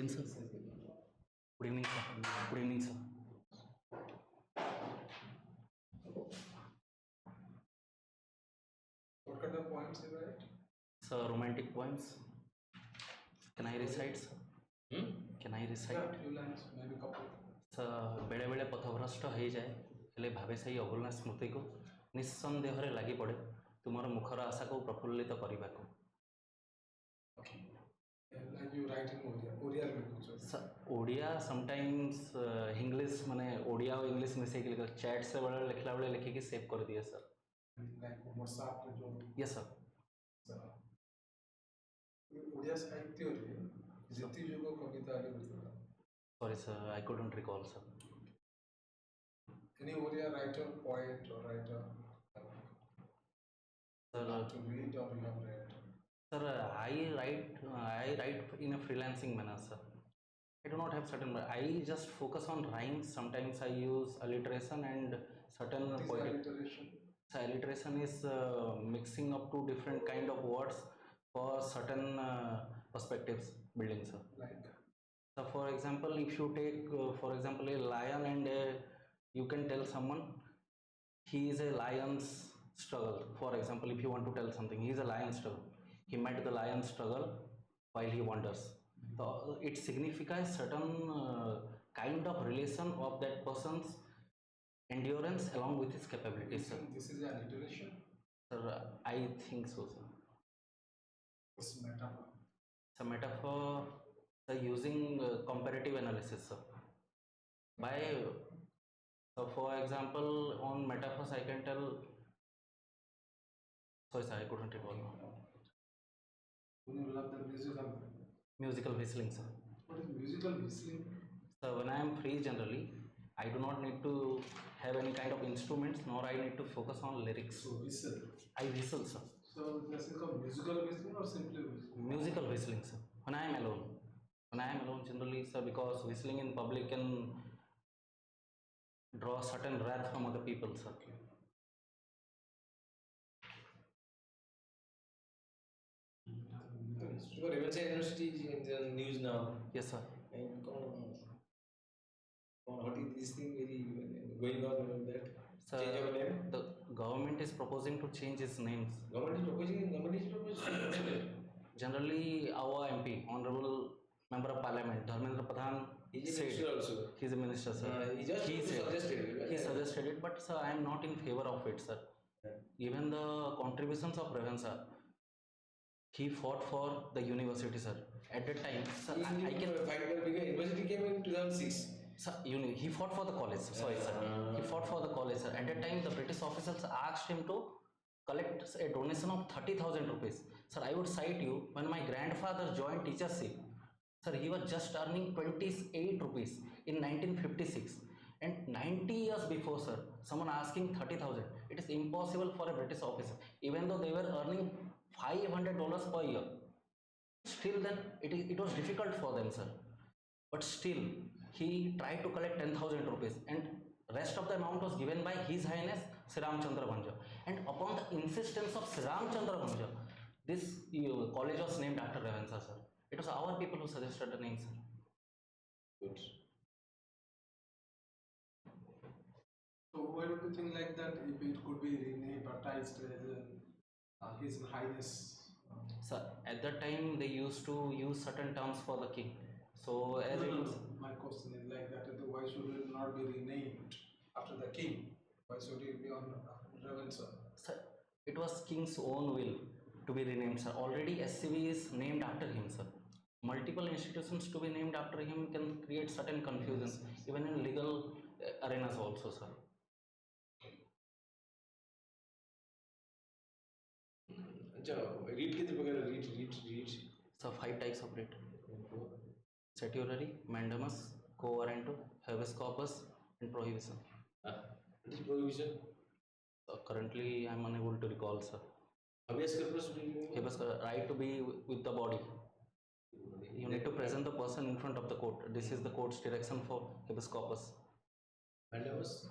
evening, sir. Good evening, sir. Good evening, sir. What kind of poems you write? Sir, romantic poems. Can I recite, sir? Can I recite? Yeah, few lines, maybe couple. sir, बेले बेले पथभ्रष्ट हो जाए हेले भावे से अभुला स्मृति को निस्संदेह लगी पड़े तुमर मुखर आशा को प्रफुल्लित करने को. Okay. And like you write in Odia Sir, Odia sometimes English माने ओडिया और इंग्लिश मिसे के लिए चैट से बड़ा लिखला बड़े लिखे की सेव कर दिया सर. like WhatsApp पे जो. Yes sir. ओडिया साहित्य रे जिति जुग कविता रे बोलता. Sorry sir, I couldn't recall sir. Any Odia writer, poet or writer? Sir, to read or you have read? Sir, I write in a freelancing manner, sir. I do not have certain. I just focus on rhymes. Sometimes I use alliteration and certain. What is alliteration? So alliteration is mixing up two different kind of words for certain perspectives building, sir. Like. So, for example, if you take, for example, a lion and you can tell someone he is a lion's struggle. For example, if you want to tell something, he is a lion struggle. He met the lion struggle while he wanders. So it signifies certain kind of relation of that person's endurance along with his capabilities. Sir. This is an alliteration? Sir, I think so, sir. It's metaphor. It's a metaphor using comparative analysis, sir. By so for example, on metaphors, I can tell. Sorry, sir, I couldn't recall. When you love the musical whistling, sir. What is musical whistling? So when I am free, generally, I do not need to have any kind of instruments, nor I need to focus on lyrics. So whistle. I whistle, sir. So this is called musical whistling or simply whistling? Musical whistling, sir. When I am alone. When I am alone, generally, sir, because whistling in public can draw certain wrath from other people, sir. Okay. So Revensa University is in the news now. Yes, sir. And what is this thing going on with that? Sir, change of name? The government is proposing to change its names. Government is proposing. Generally, our MP, Honorable Member of Parliament, Dharmendra Pradhan, he is a minister also. He is a minister, sir. He suggested it. He suggested it, but sir, I am not in favor of it, sir. Even the contributions of Revensa, he fought for the university, sir. At that time, sir, I can fight for because university came in 2006. Sir, he fought for the college. Sorry, sir. He fought for the college, sir. At that time, the British officials asked him to collect a donation of 30,000 rupees. Sir, I would cite you when my grandfather joined teachership. Sir, he was just earning 28 rupees in 1956. And 90 years before, sir, someone asking 30,000. It is impossible for a British officer, even though they were earning $500 per year. Still, then it was difficult for them, sir. But still, he tried to collect 10,000 rupees, and rest of the amount was given by His Highness Sri Ramchandra Bhanja. And upon the insistence of Sri Ramchandra Bhanja, this college was named after Revensa, sir. It was our people who suggested the name, sir. Good. So why would you think like that if it could be advertised as His Highness? Sir, at that time they used to use certain terms for the king. So as my question is like that, why should it not be renamed after the king? Why should it be on Revensa? Sir, it was king's own will to be renamed, sir. Already SCV is named after him, sir. Multiple institutions to be named after him can create certain confusions, even in legal arenas also, sir. Read. So 5 types of writ: certiorari, mandamus, quo warranto, habeas corpus, and prohibition. What is prohibition? Currently, I am unable to recall, sir. Habeas corpus. Habeas right to be with the body. You need to present the person in front of the court. This is the court's direction for habeas corpus. Mandamus?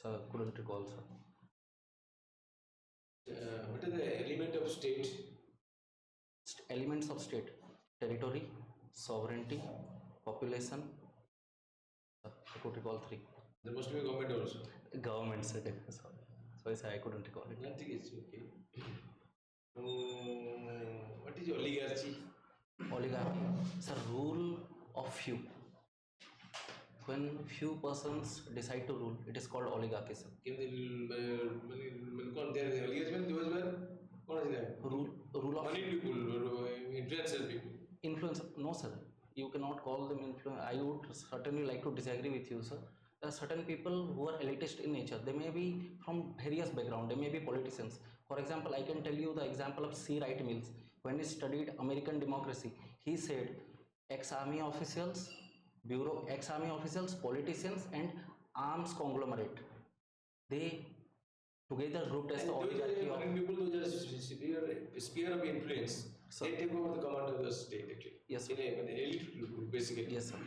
Sir, couldn't recall, sir. What is the element of state? Elements of state: territory, sovereignty, population. I could recall three. There must be a government also. Government setting. Sorry, sir, I couldn't recall it. Nothing is okay. What is oligarchy? Oligarchy, sir, rule of few. When few persons decide to rule, it is called oligarchy, sir. Rule of Money people, influential people. influence. No, sir, you cannot call them influence. I would certainly like to disagree with you, sir. There are certain people who are elitist in nature. They may be from various background. They may be politicians. For example, I can tell you the example of C. Wright Mills. When he studied American democracy, he said ex-army officials, ex-army officials, politicians, and arms conglomerate, they together grouped as the oligarchy of. People, those are sphere of influence. Sir. They take over the command of the state actually. Yes, sir. In an elite group, basically. Yes, sir.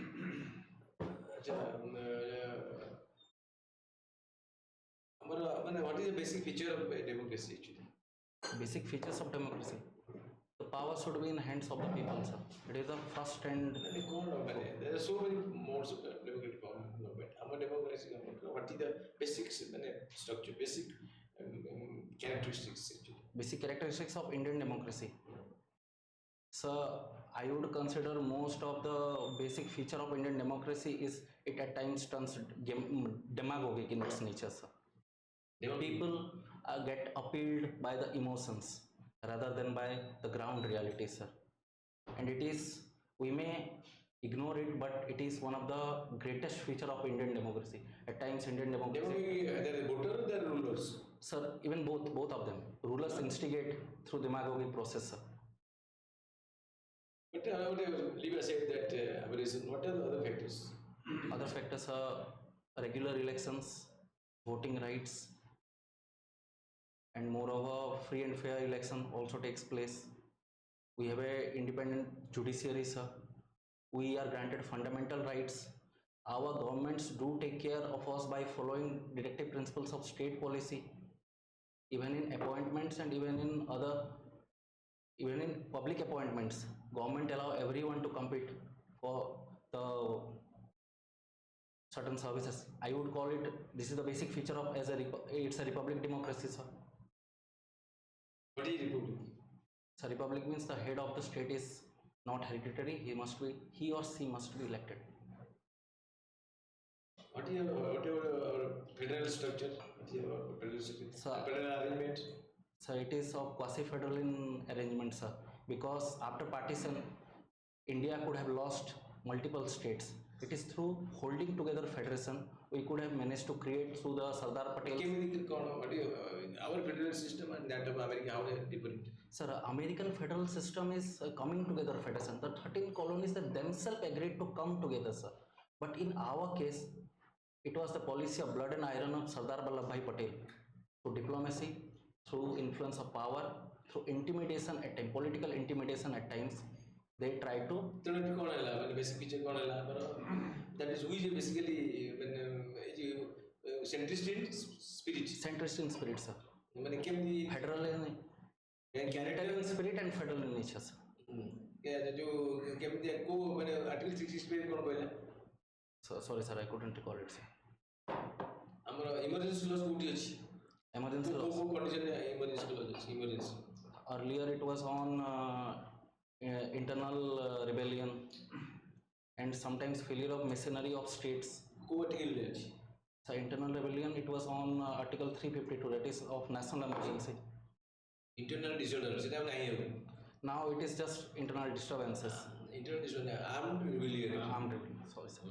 What is the basic feature of democracy actually? Basic features of democracy. The power should be in the hands of the people, sir. It is the first and There are so many modes of democratic government. Democracy government. What is the basic structure, basic characteristics actually? basic characteristics of Indian democracy. So I would consider most of the basic feature of Indian democracy is it at times turns demagogic in its nature, sir. People get appealed by the emotions rather than by the ground reality, sir. And it is, we may ignore it, but it is one of the greatest feature of Indian democracy. At times Indian democracy, There are voters, there are rulers. sir, even both of them. Rulers instigate through demagogic process, sir. But I would leave aside that reason. What are the other factors? Other factors are regular elections, voting rights, and moreover free and fair election also takes place. We have a independent judiciary, sir. We are granted fundamental rights. Our governments do take care of us by following directive principles of state policy, even in appointments and even in public appointments. Government allow everyone to compete for the certain services. I would call it, this is the basic feature of it's a republic democracy, sir. What is republic? So republic means the head of the state is not hereditary. He or she must be elected. What is your federal structure? What is your federal structure? Sir. Federal arrangement? So it is of quasi-federal in arrangement, sir. Because after partition, India could have lost multiple states. It is through holding together federation we could have managed to create through the Sardar Patel. Our federal system and that of America, how they are different? Sir, American federal system is coming together federation. The 13 colonies that themselves agreed to come together, sir. But in our case, it was the policy of blood and iron of Sardar Vallabhbhai Patel. Through diplomacy, through influence of power, through intimidation at times, political intimidation at times, they tried to. Basic feature that is which basically centrist in spirit. Centrist in spirit, sir. Federal Federal in spirit and federal in nature, sir. Article 66 So, sorry, sir, I couldn't recall it, sir. Emergency laws Emergency laws. Emergency. Earlier it was on internal rebellion and sometimes failure of machinery of states. So internal rebellion, it was on Article 352, that is of national emergency. Internal disorders. Now it is just internal disturbances. Internal disorder, armed rebellion. Armed rebellion, sorry, sir.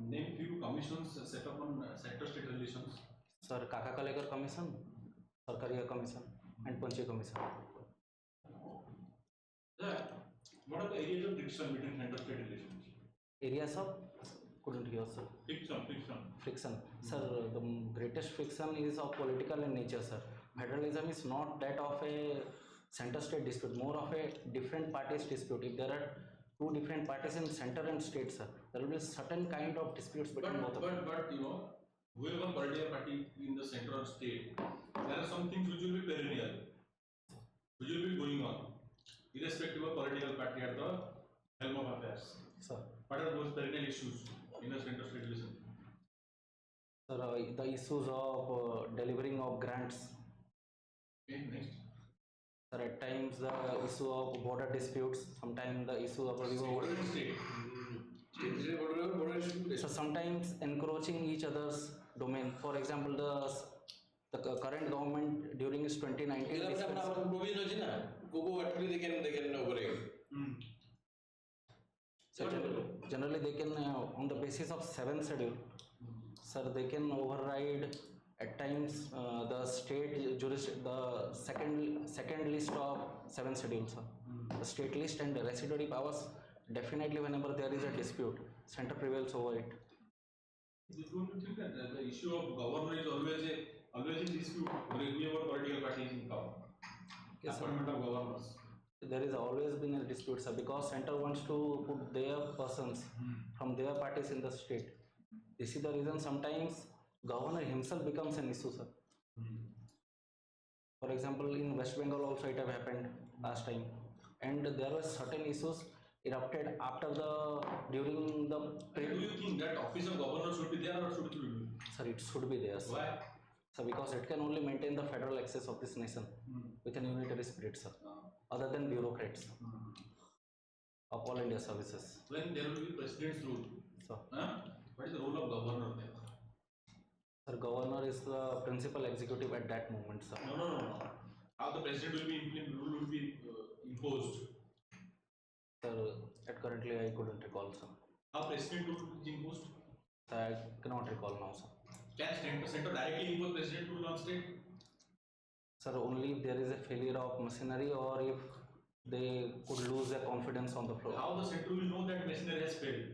Name few commissions set up on sector-state relations. Sir, Kaka Kalekar Commission, Sarkariya Commission, and Panchi Commission. What are the areas of friction between center-state relations? Areas of, couldn't hear, sir. Friction. Sir, the greatest friction is of political in nature, sir. Federalism is not that of a center-state dispute, more of a different parties dispute. If there are two different parties in center and state, sir, there will be certain kind of disputes between both of them. But you know, whoever political party in the center or state, there are some things which will be perennial, which will be going on. irrespective of political party at the helm of affairs. Sir. What are those perennial issues in the center state relation? Sir, the issues of delivering of grants. Okay, next. Sir, at times the issue of border disputes, sometimes the issue of State. so sometimes encroaching each other's domain. For example, the current government during its 2019 they can override. So generally they can on the basis of 7th schedule, sir, they can override at times the state the second list of 7th schedule, sir. The state list and the residuary powers, definitely whenever there is a dispute, center prevails over it. Don't you think that the issue of governor is always in dispute whoever political party is in power? Yes, sir. Appointment of governors. There is always been a dispute, sir, because center wants to put their persons from their parties in the state. This is the reason sometimes governor himself becomes an issue, sir. For example, in West Bengal also it have happened last time, and there were certain issues erupted after during the. Do you think that office of governor should be there or should it be? Sir, it should be there, sir. Why? So because it can only maintain the federal access of this nation with an unitary spirit, sir. Other than bureaucrats of all India services. When there will be president's rule, So, what is the role of governor there? sir, governor is the principal executive at that moment, sir. No. How the president rule will be imposed? Sir, at currently I couldn't recall, sir. How president rule is imposed? Sir, I cannot recall now, sir. Can center directly impose president rule on state? Sir, only if there is a failure of machinery or if they could lose their confidence on the floor. How the center will know that machinery has failed?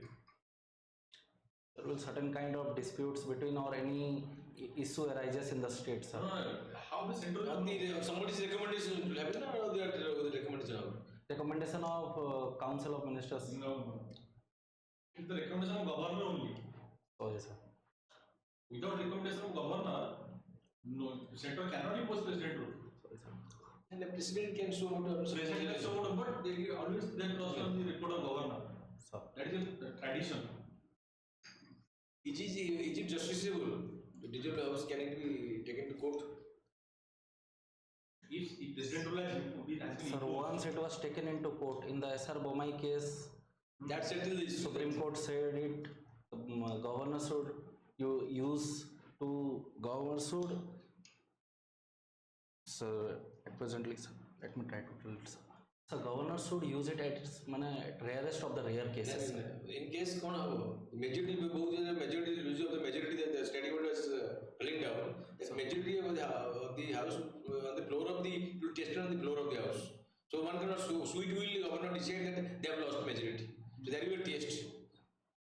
There will certain kind of disputes between or any issue arises in the state, sir. No. How the center will know? Somebody's recommendation will happen or the recommendation of? Recommendation of Council of Ministers. No. It's the recommendation of governor only. Oh, yes, sir. Without recommendation of governor, no, center cannot impose president rule. Sorry, sir. And the president can show what President can show what, but they always then cross on the report of governor. Sir. That is a tradition. Is it justiciable? The digital house, can it be taken to court? If president rule has been Sir, once it was taken into court in the SR Bomai case, That settles the issue. Supreme Court said it, governor should governor should, sir, at presently, sir, let me try to tell it, sir. So governor should use it at its rarest of the rare cases. In case majority use of the majority that the state government was filling down, the majority of the house on the floor of the tested on the floor of the house. So one cannot sue it will governor decide that they have lost majority. So there will be a test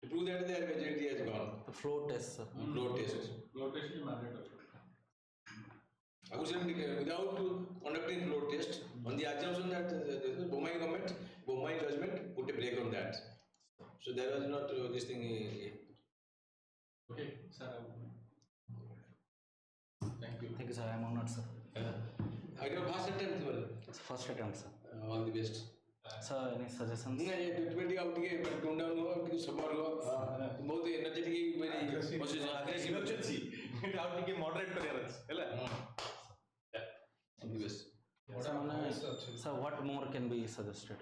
to prove that their majority has gone. The floor test, sir. Floor test. Floor test is mandatory. I would say without conducting floor test, on the assumption that the Bomai government, Bomai judgment put a break on that. So there was not this thing. Okay, sir. Thank you. Thank you, sir. I am honored, sir. I got first attempt. It's first attempt, sir. All the best. Sir, any suggestions? Treatment out get tone down ho, support ho. Both energetic, very aggressive. Emergency. Out to moderate tolerance. All the best. Sir, what more can be suggested?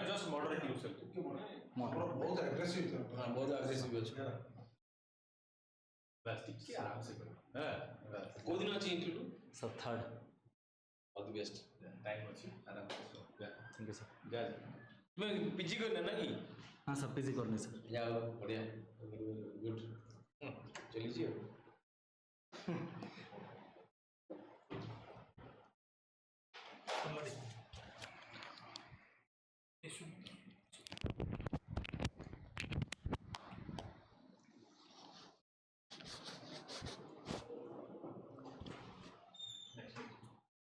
Just moderate yourself. Moderate. Both aggressive. Both aggressive also. Plastic. Kodin achi interview. Sir, third. All the best. Time achi. Thank you, sir. Guys, तुम्हें PG करना ना कि? हाँ sir, PG करनी sir. जाओ बढ़िया. Good. चलिए